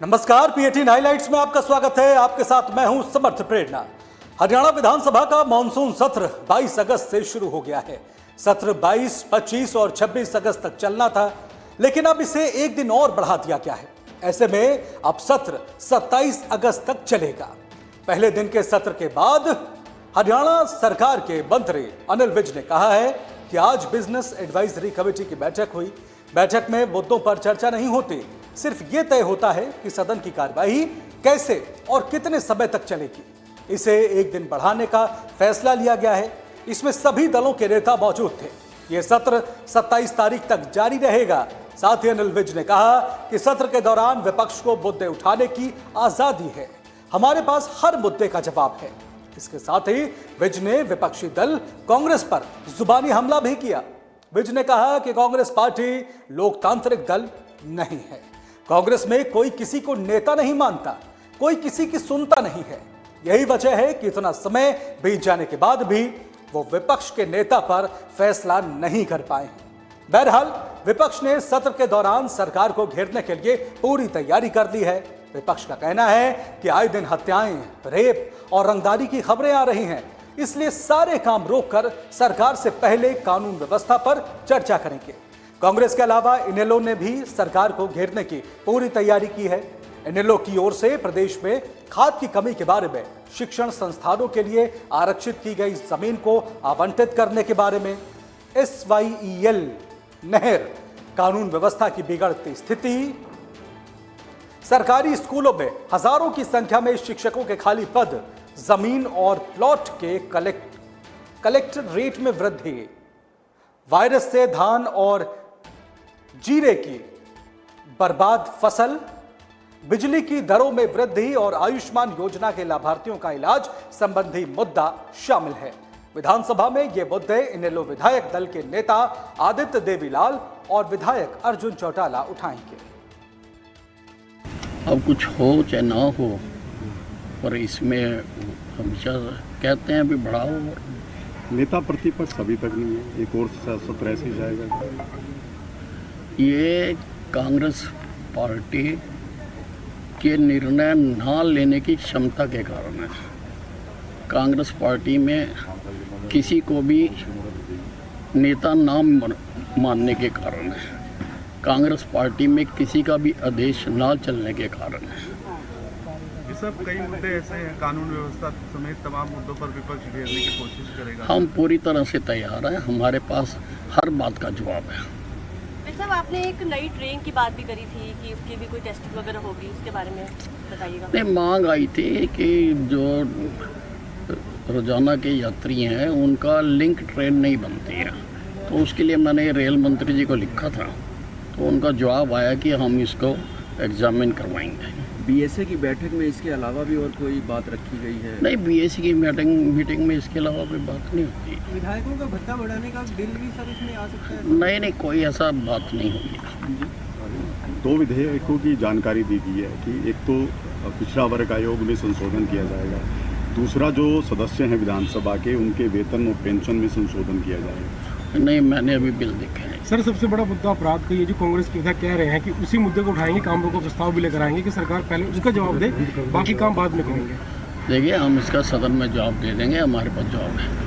नमस्कार, P18 highlights में आपका स्वागत है। आपके साथ मैं हूं समर्थ प्रेरणा। हरियाणा विधानसभा का मानसून सत्र 22 अगस्त से शुरू हो गया है। सत्र 22, 25 और 26 अगस्त तक चलना था, लेकिन अब इसे एक दिन और बढ़ा दिया गया है। ऐसे में अब सत्र 27 अगस्त तक चलेगा। पहले दिन के सत्र के बाद हरियाणा सरकार के मंत्री अनिल विज ने कहा है कि आज बिजनेस एडवाइजरी कमेटी की बैठक हुई। बैठक में मुद्दों पर चर्चा नहीं होती, सिर्फ ये तय होता है कि सदन की कार्यवाही कैसे और कितने समय तक चलेगी। इसे एक दिन बढ़ाने का फैसला लिया गया है। इसमें सभी दलों के नेता मौजूद थे। यह सत्र 27 तारीख तक जारी रहेगा। साथ ही अनिल विज ने कहा कि सत्र के दौरान विपक्ष को मुद्दे उठाने की आजादी है। हमारे पास हर मुद्दे का जवाब है। इसके साथ ही विज ने विपक्षी दल कांग्रेस पर जुबानी हमला भी किया। विज ने कहा कि कांग्रेस पार्टी लोकतांत्रिक दल नहीं है। कांग्रेस में कोई किसी को नेता नहीं मानता, कोई किसी की सुनता नहीं है। यही वजह है कि इतना समय बीत जाने के बाद भी वो विपक्ष के नेता पर फैसला नहीं कर पाए हैं। बहरहाल विपक्ष ने सत्र के दौरान सरकार को घेरने के लिए पूरी तैयारी कर ली है। विपक्ष का कहना है कि आए दिन हत्याएं, रेप और रंगदारी की खबरें आ रही हैं, इसलिए सारे काम रोककर सरकार से पहले कानून व्यवस्था पर चर्चा करेंगे। कांग्रेस के अलावा इनेलो ने भी सरकार को घेरने की पूरी तैयारी की है। इनेलो की ओर से प्रदेश में खाद की कमी के बारे में, शिक्षण संस्थानों के लिए आरक्षित की गई जमीन को आवंटित करने के बारे में, SYEL नहर, कानून व्यवस्था की बिगड़ती स्थिति, सरकारी स्कूलों में हजारों की संख्या में शिक्षकों के खाली पद, जमीन और प्लॉट के कलेक्टर रेट में वृद्धि, वायरस से धान और जीरे की बर्बाद फसल, बिजली की दरों में वृद्धि और आयुष्मान योजना के लाभार्थियों का इलाज संबंधी मुद्दा शामिल है। विधानसभा में ये मुद्दे इनेलो विधायक दल के नेता आदित्य देवीलाल और विधायक अर्जुन चौटाला उठाएंगे। अब कुछ हो चाहे ना हो, पर इसमें हमेशा कहते हैं अभी बढ़ाओ। नेता प्रतिपक्ष अभी तक नहीं है, एक और सत्र ऐसे जाएगा। ये कांग्रेस पार्टी के निर्णय ना लेने की क्षमता के कारण है। कांग्रेस पार्टी में किसी को भी नेता ना मानने के कारण है। कांग्रेस पार्टी में किसी का भी आदेश ना चलने के कारण है। ये सब कई मुद्दे ऐसे हैं, कानून व्यवस्था समेत तमाम मुद्दों पर विपक्ष घेरने की कोशिश करेगा। हम पूरी तरह से तैयार हैं। हमारे पास हर बात का जवाब है। साहब, आपने एक नई ट्रेन की बात भी करी थी कि उसकी भी कोई टेस्टिंग वगैरह होगी, उसके बारे में बताइएगा। नहीं, मांग आई थी कि जो रोजाना के यात्री हैं उनका लिंक ट्रेन नहीं बनती है, तो उसके लिए मैंने रेल मंत्री जी को लिखा था, तो उनका जवाब आया कि हम इसको एग्जामिन करवाएंगे। BSA की बैठक में इसके अलावा भी और कोई बात रखी गई है? नहीं, BSA की मीटिंग में इसके अलावा कोई बात नहीं होती। विधायकों का भत्ता बढ़ाने का बिल भी सर इसमें आ सकता है? नहीं, कोई ऐसा बात नहीं होगी। दो विधेयकों की जानकारी दी गई है कि एक तो पिछड़ा वर्ग आयोग में संशोधन किया जाएगा, दूसरा जो सदस्य हैं विधानसभा के उनके वेतन और पेंशन में संशोधन किया जाएगा। नहीं, मैंने अभी बिल देखे नहीं। सर, सबसे बड़ा मुद्दा अपराध का ये जो कांग्रेस के विधायक कह रहे हैं कि उसी मुद्दे को उठाएंगे, काम रोको प्रस्ताव भी लेकर आएंगे कि सरकार पहले उसका जवाब दे, बाकी काम बाद में करेंगे। देखिए, हम इसका सदन में जवाब दे देंगे। हमारे पास जवाब है।